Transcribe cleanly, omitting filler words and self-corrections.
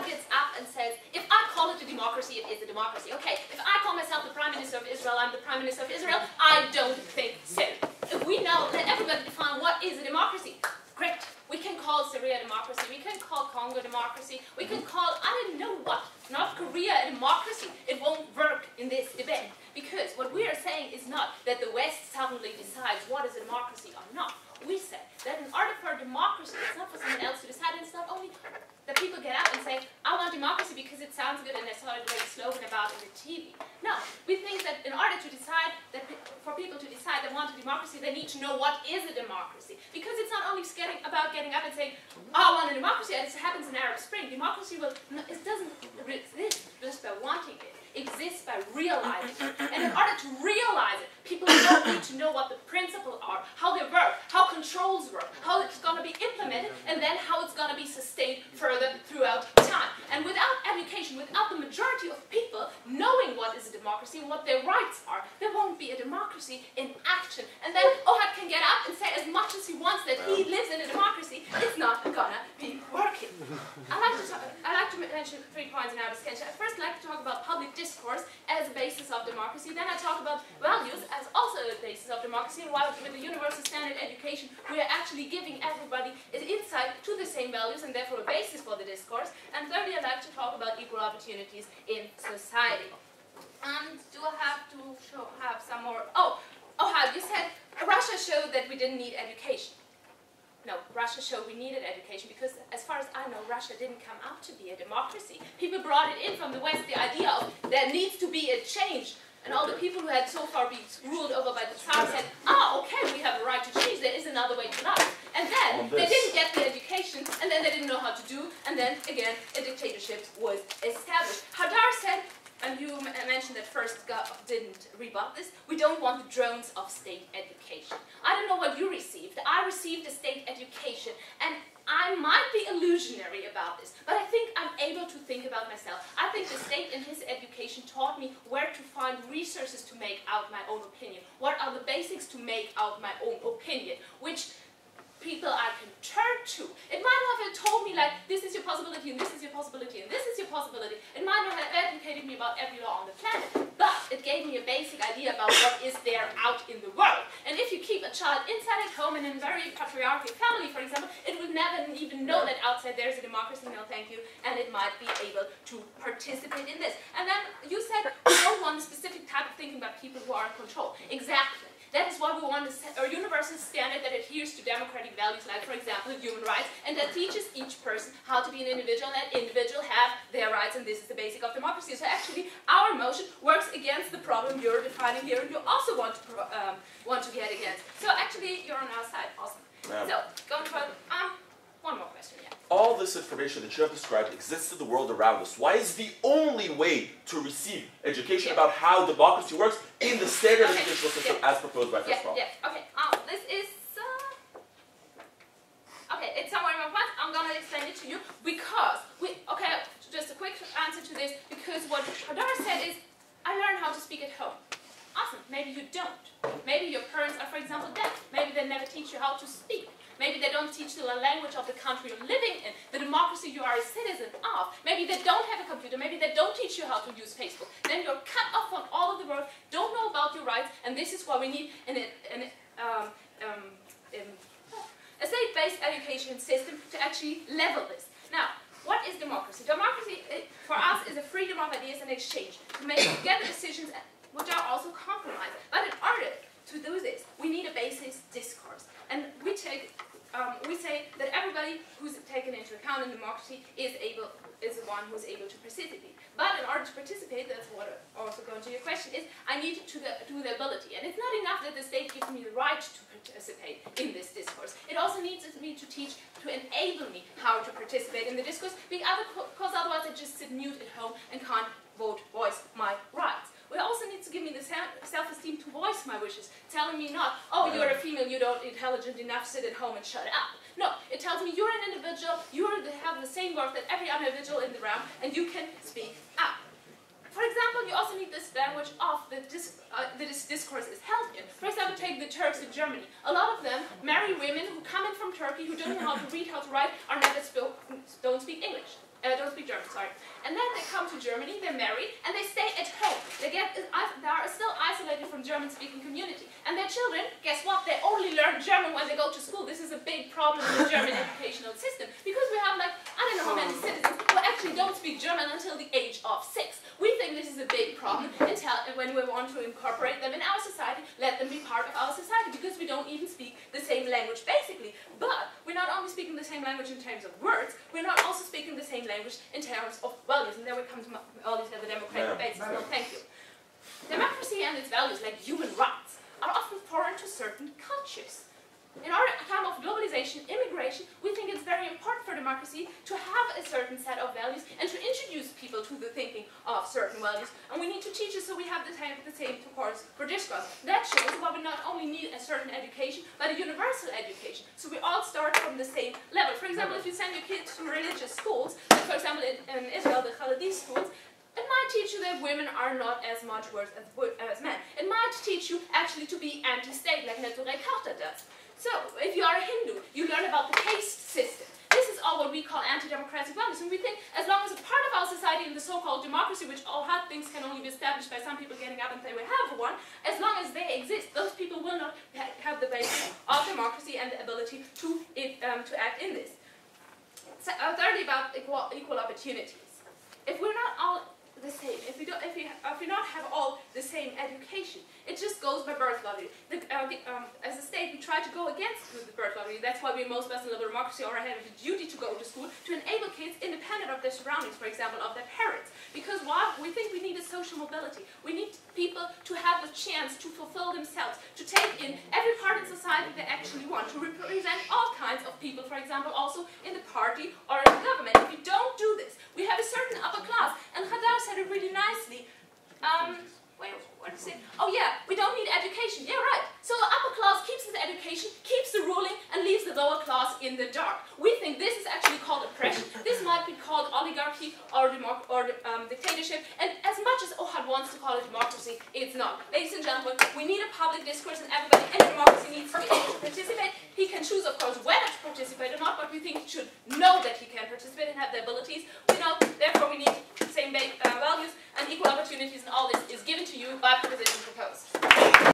gets up and says, if I call it a democracy, it is a democracy. Okay, if I call myself the Prime Minister of Israel, I'm the Prime Minister of Israel, I don't think so. If we now let everybody define what is a democracy, great. We can call Syria a democracy, we can call Congo a democracy, we can call, I don't know what, North Korea a democracy. It won't work in this debate. Because what we are saying is not that the West suddenly decides what is a democracy or not. We say that in order for a democracy, it's not for someone else to decide, and it's not only that people get up and say, I want democracy because it sounds good and I saw it like a slogan about in the TV. No, we think that in order to decide, that for people to decide they want a democracy, they need to know what is a democracy. Because it's not only about getting up and saying, I want a democracy, as it happens in Arab Spring. Democracy it doesn't exist just by wanting it. It exists by realizing it. And in order to realize it, people need to know what the principles are, how they work, how controls work, how it's going to be implemented, and then how it's going to be sustained further throughout time. And without education, without the majority of people knowing what is a democracy and what their rights are, there won't be a democracy in action. And then Ohad can get up and say as much as he wants that he lives in a democracy, it's not going to be working. I like to mention 3 points in our discussion. I first like to talk about public discourse as a basis of democracy. Then I talk about values as also a basis of democracy, and why with the universal standard education we are actually giving everybody an insight to the same values and therefore a basis for the discourse. And thirdly, I'd like to talk about equal opportunities in society. Do I have to have some more? Oh, you said Russia showed that we didn't need education. No, Russia showed we needed education because, as far as I know, Russia didn't come out to be a democracy. People brought it in from the West, the idea of there needs to be a change. And all the people who had so far been ruled over by the Tsar said, okay, we have a right to change, there is another way to life. And then they didn't get the education, and then they didn't know how to do, and then, again, a dictatorship was established. Hadar said, and you mentioned that first didn't rebut this, we don't want the drones of state education. I don't know what you received. I received a state education, and I might be illusionary about this, but I think I'm able to think about myself. I think the state in his education taught me where to find resources to make out my own opinion. What are the basics to make out my own opinion? Which people I can turn to. It might not have told me like, this is your possibility, and this is your possibility, and this is your possibility. It might not have educated me about every law on the planet, but it gave me a basic idea about what is there out in the world. And if you keep a child inside at home in a very patriarchal family, for example, it will never even know that outside there's a democracy, no thank you, and it might be able to participate in this. And then you said we don't want a specific type of thinking about people who are in control. Exactly. That is why we want a universal standard that adheres to democratic values, like, for example, human rights, and that teaches each person how to be an individual, and that individual have their rights, and this is the basic of democracy. So actually, our motion works against the problem you're defining here, and you also want to get against. So actually, you're on our side. Awesome. So, going for one more question, yeah. All this information that you have described exists in the world around us. Why is the only way to receive education about how democracy works in the standard educational system as proposed by First Law? Okay. This is... okay, it's somewhere in my point. I'm going to explain it to you because... just a quick answer to this. Because what Hadar said is, I learned how to speak at home. Awesome. Maybe you don't. Maybe your parents are, for example, deaf. Maybe they never teach you how to speak. Maybe they don't teach you the language of the country you're living in, the democracy you are a citizen of. Maybe they don't have a computer. Maybe they don't teach you how to use Facebook. Then you're cut off from all of the world, don't know about your rights, and this is why we need a state-based education system to actually level this. Now, what is democracy? Democracy, for us, is a freedom of ideas and exchange, to make together decisions which are also compromised. But in order to do this, we need a basic discourse. And we say that everybody who's taken into account in democracy is the one who's able to participate. But in order to participate, that's what also going to your question is, I need to do the ability. And it's not enough that the state gives me the right to participate in this discourse. It also needs me to teach, to enable me how to participate in the discourse, because otherwise I just sit mute at home and can't voice my rights. It also needs to give me the self-esteem to voice my wishes, telling me not, oh, you're a female, you don't intelligent enough, sit at home and shut up. No, it tells me you're an individual, you have the same worth that every other individual in the realm, and you can speak up. For example, you also need this language of the discourse is held in. For example, take the Turks in Germany. A lot of them marry women who come in from Turkey, who don't know how to read, how to write, or don't speak English. don't speak German, sorry. And then they come to Germany, they're married, and they stay at home. They are still isolated from German-speaking community. And their children, guess what? They only learn German when they go to school. This is a big problem in the German educational system. Because we have, like, I don't know how many citizens who actually don't speak German until the age of 6. We think this is a big problem when we want to incorporate them in our society, let them be part of our society, because we don't even speak the same language, basically. But we're not only speaking the same language in terms of words, we're not also speaking the same language in terms of values. And then we come to values as the democratic basis. No, thank you. Democracy and its values, like human rights, are often foreign to certain cultures. In our time of globalization, immigration, we think it's very important for democracy to have a certain set of values and to introduce people to the thinking of certain values. And we need to teach it so we have the same course for discourse. That shows why we not only need a certain education, but a universal education. So we all start from the same level. For example, if you send your kids to religious schools, like for example in Israel, the Haredi schools, it might teach you that women are not as much worth as men. It might teach you actually to be anti-state, like Neturei Karta does. So, if you are a Hindu, you learn about the caste system. This is all what we call anti-democratic values, and we think as long as a part of our society in the so-called democracy, which all hard things can only be established by some people getting up and saying we have one, as long as they exist, those people will not have the basis of democracy and the ability to act in this. So, thirdly, about equal opportunities. If we're not all the same, if we not have all the same education, it just goes by birth lottery. As a state, we try to go against the birth lottery. That's why we in most Western liberal democracy are have the duty to go to school to enable kids independent of their surroundings, for example, of their parents. Because why? We think we need a social mobility. We need people to have the chance to fulfill themselves, to take in every part of society they actually want, to represent all kinds of people, for example, also in the party or in the government. If we don't do this, we have a certain upper class. And Hadar said it really nicely. Wait, what did he say? Oh yeah, we don't need education. Yeah, right. So the upper class keeps its education, keeps the ruling, and leaves the lower class in the dark. We think this is actually called oppression. This might be called oligarchy or dictatorship. And as much as Ohad wants to call it democracy, it's not. Ladies and gentlemen, we need a public discourse, and everybody in democracy needs to be able to participate. He can choose, of course, whether to participate or not, but we think he should know that he can participate and have the abilities. We know, therefore, we need same values and equal opportunities, and all this is given to you by proposition proposed.